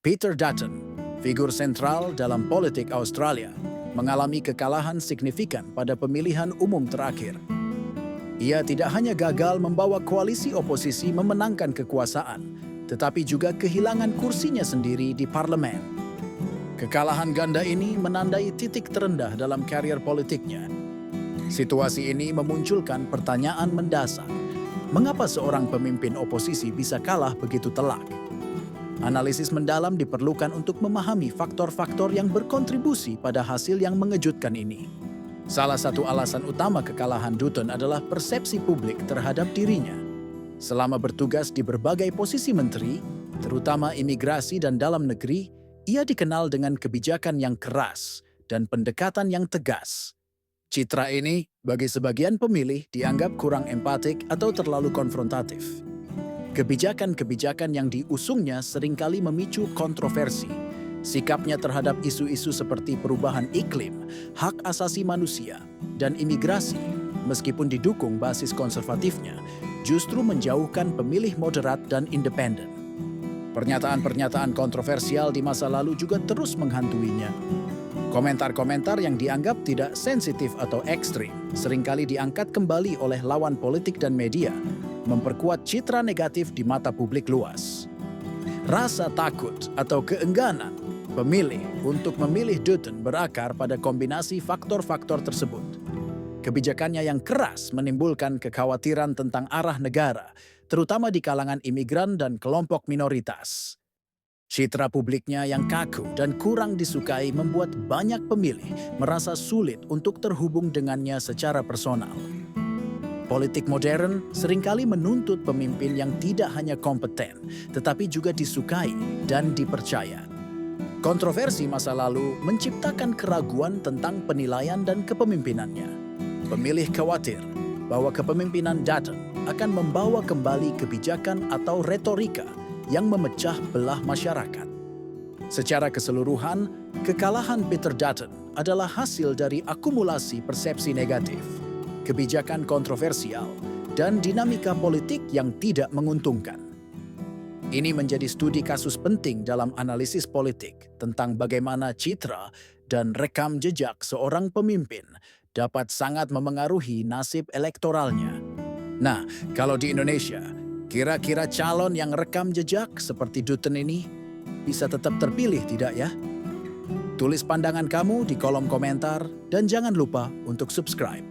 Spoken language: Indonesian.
Peter Dutton, figur sentral dalam politik Australia, mengalami kekalahan signifikan pada pemilihan umum terakhir. Ia tidak hanya gagal membawa koalisi oposisi memenangkan kekuasaan, tetapi juga kehilangan kursinya sendiri di parlemen. Kekalahan ganda ini menandai titik terendah dalam karier politiknya. Situasi ini memunculkan pertanyaan mendasar. Mengapa seorang pemimpin oposisi bisa kalah begitu telak? Analisis mendalam diperlukan untuk memahami faktor-faktor yang berkontribusi pada hasil yang mengejutkan ini. Salah satu alasan utama kekalahan Dutton adalah persepsi publik terhadap dirinya. Selama bertugas di berbagai posisi menteri, terutama imigrasi dan dalam negeri, ia dikenal dengan kebijakan yang keras dan pendekatan yang tegas. Citra ini, bagi sebagian pemilih, dianggap kurang empatik atau terlalu konfrontatif. Kebijakan-kebijakan yang diusungnya seringkali memicu kontroversi. Sikapnya terhadap isu-isu seperti perubahan iklim, hak asasi manusia, dan imigrasi, meskipun didukung basis konservatifnya, justru menjauhkan pemilih moderat dan independen. Pernyataan-pernyataan kontroversial di masa lalu juga terus menghantuinya. Komentar-komentar yang dianggap tidak sensitif atau ekstrim seringkali diangkat kembali oleh lawan politik dan media, memperkuat citra negatif di mata publik luas. Rasa takut atau keengganan pemilih untuk memilih Dutton berakar pada kombinasi faktor-faktor tersebut. Kebijakannya yang keras menimbulkan kekhawatiran tentang arah negara, terutama di kalangan imigran dan kelompok minoritas. Citra publiknya yang kaku dan kurang disukai membuat banyak pemilih merasa sulit untuk terhubung dengannya secara personal. Politik modern seringkali menuntut pemimpin yang tidak hanya kompeten, tetapi juga disukai dan dipercaya. Kontroversi masa lalu menciptakan keraguan tentang penilaian dan kepemimpinannya. Pemilih khawatir bahwa kepemimpinan Dutton akan membawa kembali kebijakan atau retorika yang memecah belah masyarakat. Secara keseluruhan, kekalahan Peter Dutton adalah hasil dari akumulasi persepsi negatif, kebijakan kontroversial, dan dinamika politik yang tidak menguntungkan. Ini menjadi studi kasus penting dalam analisis politik tentang bagaimana citra dan rekam jejak seorang pemimpin dapat sangat memengaruhi nasib elektoralnya. Nah, kalau di Indonesia, kira-kira calon yang rekam jejak seperti Dutton ini bisa tetap terpilih tidak ya? Tulis pandangan kamu di kolom komentar dan jangan lupa untuk subscribe.